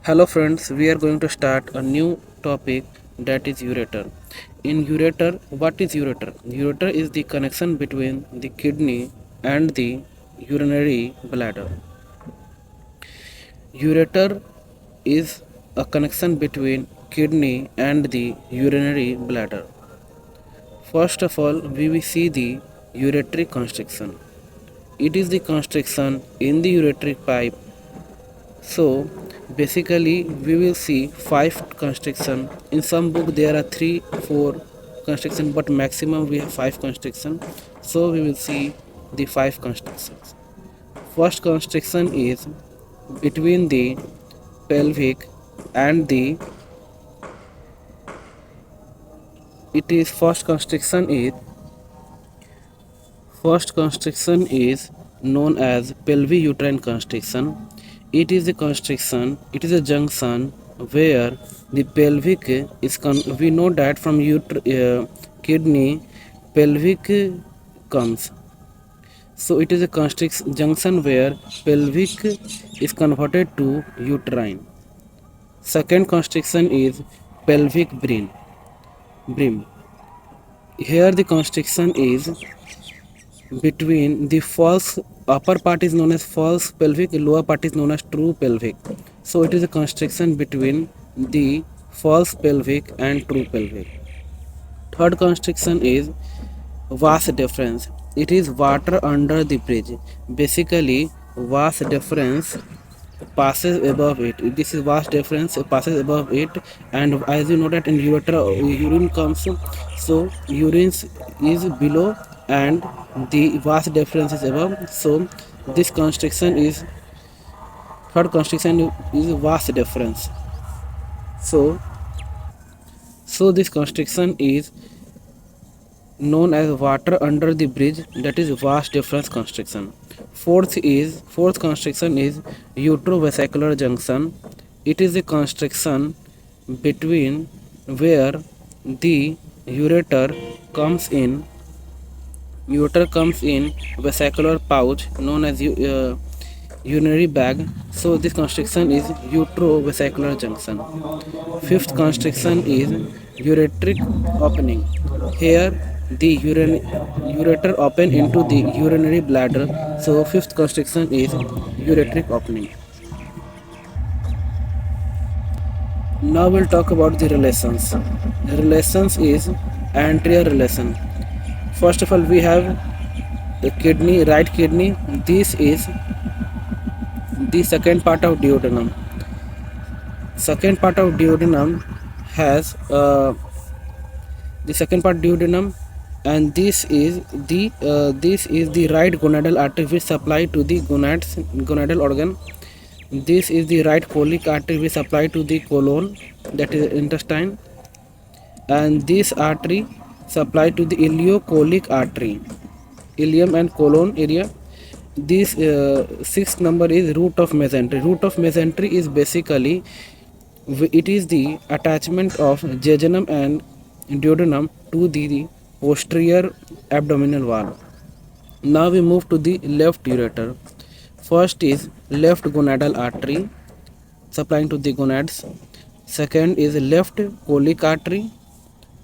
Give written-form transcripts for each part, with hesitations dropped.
Hello friends, we are going to start a new topic, that is ureter. In ureter, what is ureter? Ureter is the connection between the kidney and the urinary bladder. Ureter is a connection between kidney and the urinary bladder. First of all, we will see the ureteric constriction. It is the constriction in the ureteric pipe. So basically we will see five constriction. In some book there are 3 4 constriction, but maximum we have five constriction. So we will see the five constrictions. First constriction is between the pelvic and the it is first constriction is known as pelvic-uterine constriction. It is a constriction, it is a junction where the pelvic is we know that from kidney pelvic comes. So it is a constriction junction where pelvic is converted to uterine. Second constriction is pelvic brim. Here the constriction is between the false upper part is known as false pelvic, lower part is known as true pelvic. So it is a constriction between the false pelvic and true pelvic. Third constriction is vas deferens. It is water under the bridge. Basically vas deferens passes above it. This is vas deferens passes above it, and as you know that in ureter urine comes, so urine is below and the vas deferens is above. So this constriction is third constriction is vas deferens. So this constriction is known as water under the bridge, that is vas deferens constriction. Fourth constriction is utrovesicular junction. It is a constriction between where the ureter comes in vesicular pouch known as urinary bag. So this constriction is utrovesicular junction. Fifth constriction is ureteric opening. Here the ureter open into the urinary bladder. So fifth constriction is ureteric opening. Now we'll talk about the relations. The relations is anterior relation. First of all, we have the kidney, right kidney. This is the second part of duodenum. Second part of duodenum has the second part duodenum, and this is the right gonadal artery which supply to the gonadal organ. This is the right colic artery which supply to the colon, that is intestine, and this artery supply to the ileocolic artery, ileum and colon area. This sixth number is root of mesentery. Root of mesentery is basically it is the attachment of jejunum and duodenum to the posterior abdominal wall. Now we move to the left ureter. First is left gonadal artery supplying to the gonads. Second is left colic artery.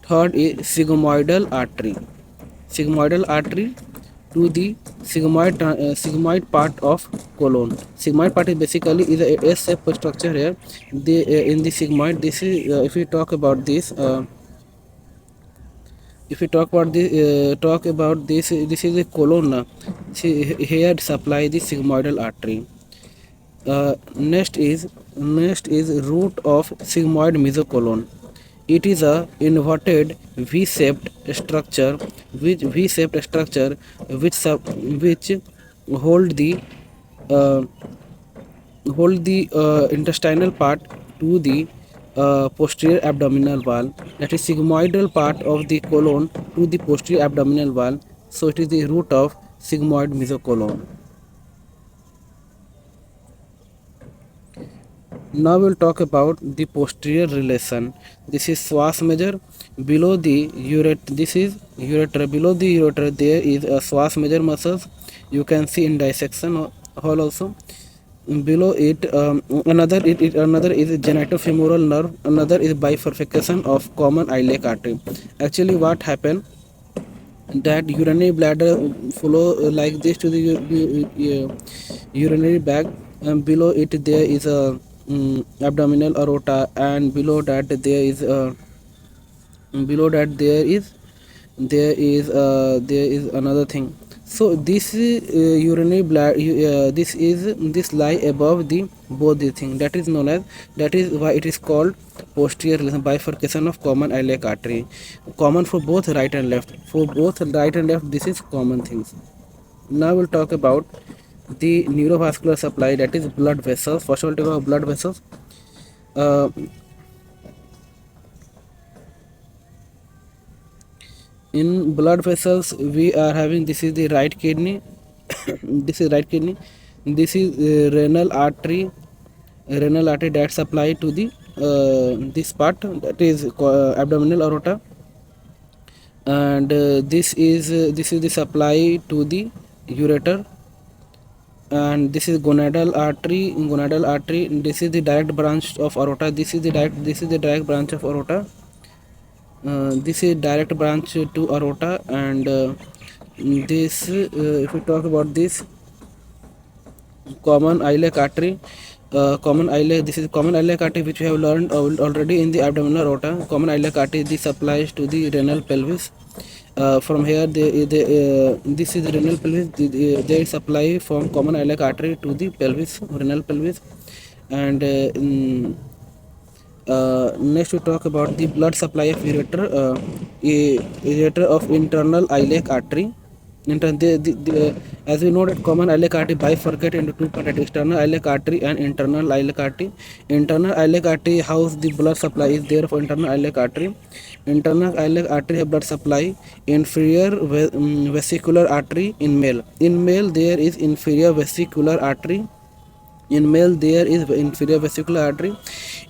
Third is sigmoidal artery. Sigmoidal artery to the sigmoid part of colon. Sigmoid part is basically is a S-shaped structure here. In the sigmoid, this is if we talk about this. If we talk about this, this is a colon. See, here supply the sigmoidal artery. Next is root of sigmoid mesocolon. It is a inverted V-shaped structure, which hold the uh, intestinal part to the posterior abdominal wall, that is sigmoidal part of the colon to the posterior abdominal wall. So it is the root of sigmoid mesocolon. Now we'll talk about the posterior relation. This is Schwann major. Below the ureter, this is ureter. Below the ureter there is a Schwann major muscles. You can see in dissection hole also. Below it, another is genitofemoral nerve, another is bifurcation of common iliac artery. Actually, what happened that urinary bladder flow like this to the urinary bag, and below it there is a abdominal aorta, and below that there is another thing. So this urinary bladder, this lie above the both the thing, that is known as, that is why it is called posterior bifurcation of common iliac artery, common for both right and left. For both right and left, this is common things. Now we'll talk about the neurovascular supply, that is blood vessels. First of all, talk about blood vessels. uh, in blood vessels we are having, this is the right kidney. This is right kidney. This is renal artery that supply to the this part, that is abdominal aorta. And this is the supply to the ureter. And this is gonadal artery. This is the direct branch of aorta. This is the direct branch of aorta. This is direct branch to aorta. And this if we talk about this common iliac artery, this is common iliac artery, which we have learned already in the abdominal aorta. Common iliac artery, this supplies to the renal pelvis. From here this is the renal pelvis. They supply from common iliac artery to the pelvis, renal pelvis. And next we talk about the blood supply of ureter. Ureter of internal iliac artery. As we know that common iliac artery bifurcate into two parts, external iliac artery and internal iliac artery. Internal iliac artery house the blood supply is there for internal iliac artery. Internal iliac artery have blood supply. Inferior vesicular artery in male. In male there is inferior vesicular artery. In male there is inferior vesicular artery.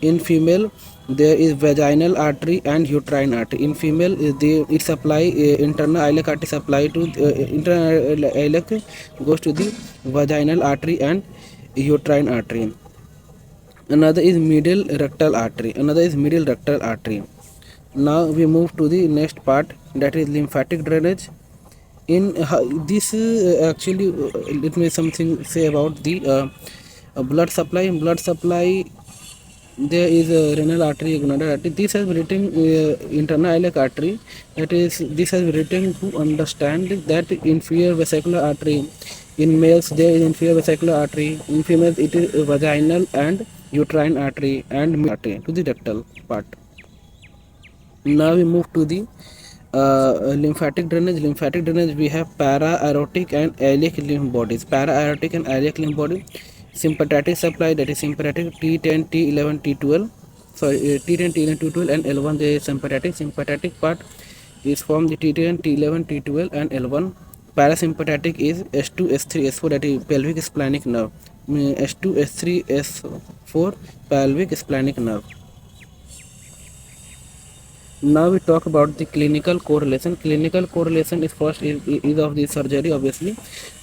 In female there is vaginal artery and uterine artery. In female it supply internal iliac artery supply to internal iliac goes to the vaginal artery and uterine artery. Another is medial rectal artery. Now we move to the next part, that is lymphatic drainage. In actually let me something say about the blood supply. In blood supply there is a renal artery, gonadal artery. This has been written internal iliac artery. That is, this has been written to understand that inferior vesicular artery. In males there is inferior vesicular artery. In females it is vaginal and uterine artery and artery to the rectal part. Now we move to the lymphatic drainage. Lymphatic drainage, we have para-aortic and iliac lymph bodies. Para-aortic and iliac lymph body. Sympathetic supply, that is sympathetic T10, T11, T12. Sorry, T10, T11, T12 and L1. There is sympathetic. Sympathetic part is from the T10, T11, T12 and L1. Parasympathetic is S2, S3, S4, that is pelvic splenic nerve. S2, S3, S4 pelvic splenic nerve. Now we talk about the clinical correlation. Clinical correlation is first is of the surgery, obviously.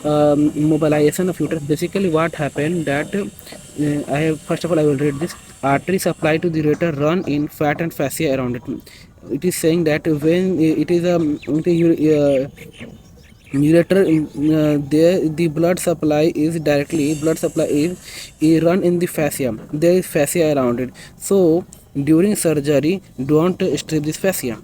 Mobilization of uterus. Basically what happened that I have, first of all I will read this. Artery supply to the ureter run in fat and fascia around it. It is saying that when it is ureter, there the blood supply is run in the fascia. There is fascia around it. So during surgery don't strip this fascia.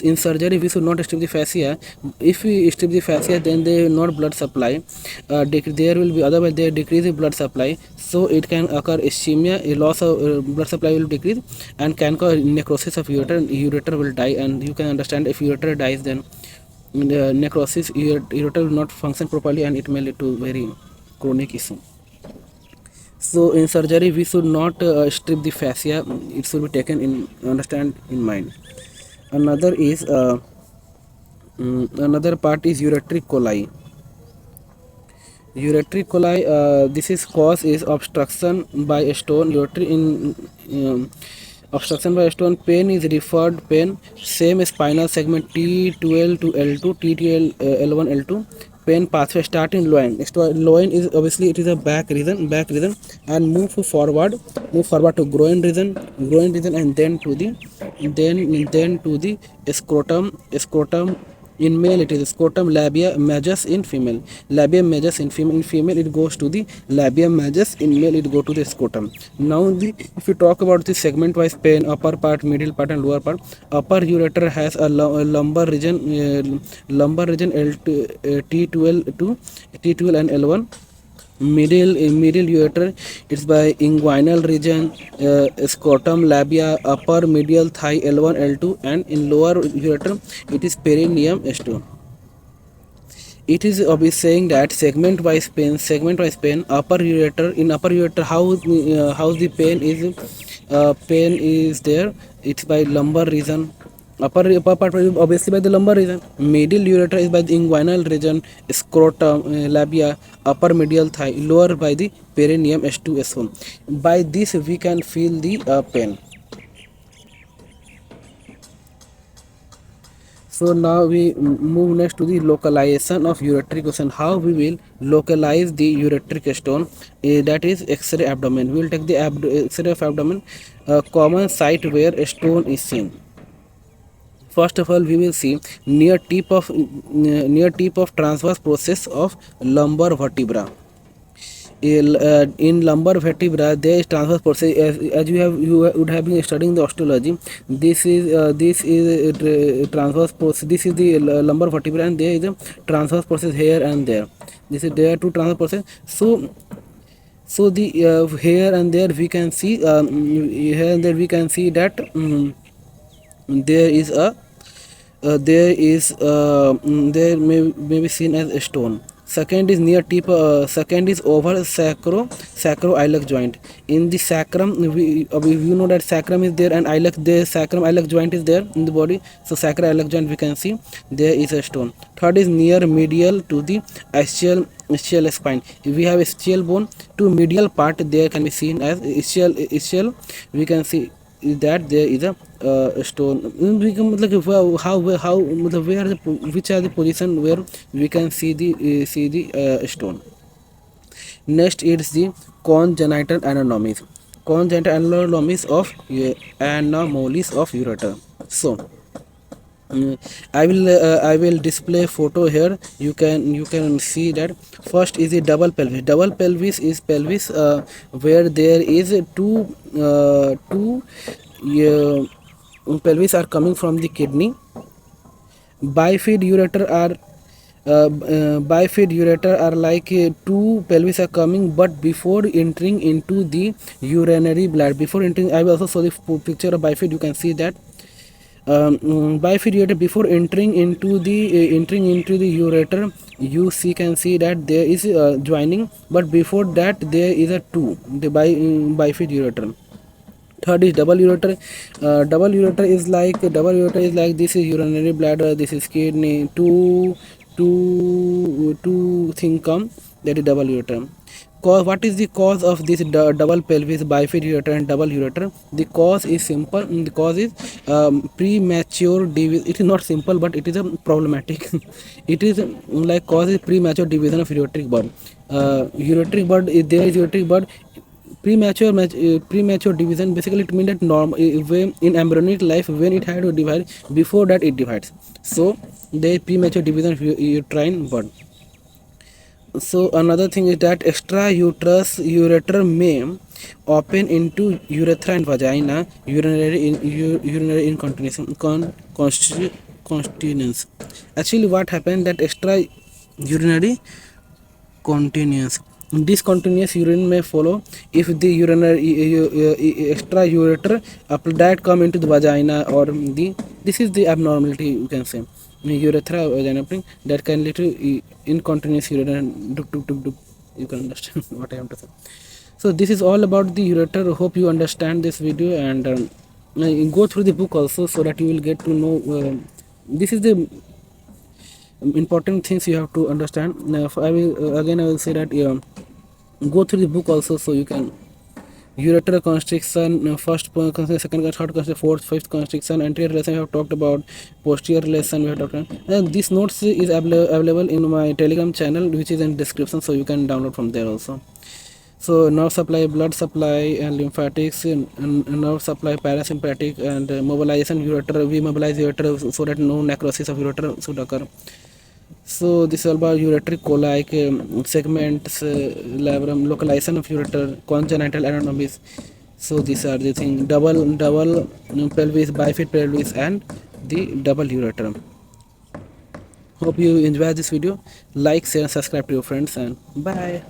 In surgery we should not strip the fascia. If we strip the fascia, then there will not blood supply. There will be, otherwise there decrease the blood supply, so it can occur ischemia. A loss of blood supply will decrease and can cause necrosis of ureter will die. And you can understand, if ureter dies, then necrosis, ureter will not function properly and it may lead to very chronic issue. So in surgery we should not strip the fascia. It should be taken in mind. Another is another part is ureteric coli. Ureteric coli, this is cause is obstruction by a stone. Obstruction by a stone. Pain is referred pain. Same spinal segment T12 to L2, T12, L1, L2. pain pathway start in loin. Loin is obviously it is a back region, and move forward to groin region, and then to the scrotum. In male it is scrotum, labia majus in female. Labia majus in female it goes to the labia majus, in male it go to the scrotum. Now if you talk about the segment wise pain, upper part, middle part and lower part. Upper ureter has a lumbar region T12 to T12 and L1. Middle ureter it's by inguinal region, scrotum, labia, upper medial thigh L1 L2, and in lower ureter it is perineum S2. It is obvious saying that segment wise pain, upper ureter, in upper ureter how the pain is there, it's by lumbar region. Upper part is obviously by the lumbar region. Middle ureter is by the inguinal region, scrotum, labia, upper medial thigh. Lower by the perineum S2 S1. By this we can feel the pain. So now we move next to the localization of ureteric stone. How we will localize the ureteric stone? That is X-ray abdomen. We will take the X-ray of abdomen, common site where a stone is seen. First of all, we will see near tip of transverse process of lumbar vertebra. In lumbar vertebra there is transverse process, as you would have been studying the osteology. This is transverse process. This is the lumbar vertebra, and there is a transverse process here and there. This is there two transverse process. So the here and there we can see that there is a there may be seen as a stone. Second is near tip. Second is over sacroiliac joint. In the sacrum, you know that sacrum is there, and iliac there. Sacrum iliac joint is there in the body. So sacroiliac joint we can see there is a stone. Third is near medial to the ischial spine. If we have ischial bone to medial part, there can be seen as ischial. We can see that there is a stone. We can how which are the position where we can see the stone. Next is the congenital anomalies. Congenital anomalies of ureter. So I will display photo here. You can see that. First is the double pelvis. Double pelvis is pelvis where there is two pelvis are coming from the kidney. Bifid ureter are like two pelvis are coming, but before entering into the urinary bladder. Before entering, I will also show the picture of bifid. You can see that. Bifid ureter, before entering into the ureter, you can see that there is joining, but before that there is a two, the bifid ureter. Third is double ureter. Double ureter is like this is urinary bladder, this is kidney, two thing come, that is double ureter. What is the cause of this double pelvis, bifid ureter and double ureter? The cause is simple. The cause is premature division. It is not simple, but it is a problematic. It is like cause is premature division of ureteric bud. Ureteric bud, there is ureteric bud. Premature division, basically it means that in embryonic life, when it had to divide, before that it divides. So there is premature division of uterine bud. So another thing is that ureter may open into urethra and vagina, urinary incontinence. Actually what happened, that extra urinary continence, discontinuous urine may follow if the extra ureter that come into the vagina, or this is the abnormality, you can say, urethra vagina that can lead to incontinuous urine. You can understand what I am to say. So this is all about the ureter. Hope you understand this video, and go through the book also, so that you will get to know this is the important things you have to understand. I will say that go through the book also, so you can ureter constriction, first constriction, second constriction, third constriction, fourth, fifth constriction, anterior relation we have talked about, posterior relation we have talked about. And this notes is available in my Telegram channel, which is in description, so you can download from there also. So nerve supply, blood supply, and lymphatics, and nerve supply, parasympathetic, and mobilization ureter. We mobilize ureter so that no necrosis of ureter should occur. So this is all about ureteric colic, segments, labrum, localization of ureter, congenital anatomies. So these are the things: double pelvis, bifid pelvis, and the double ureter. Hope you enjoy this video. Like, share, and subscribe to your friends, and bye.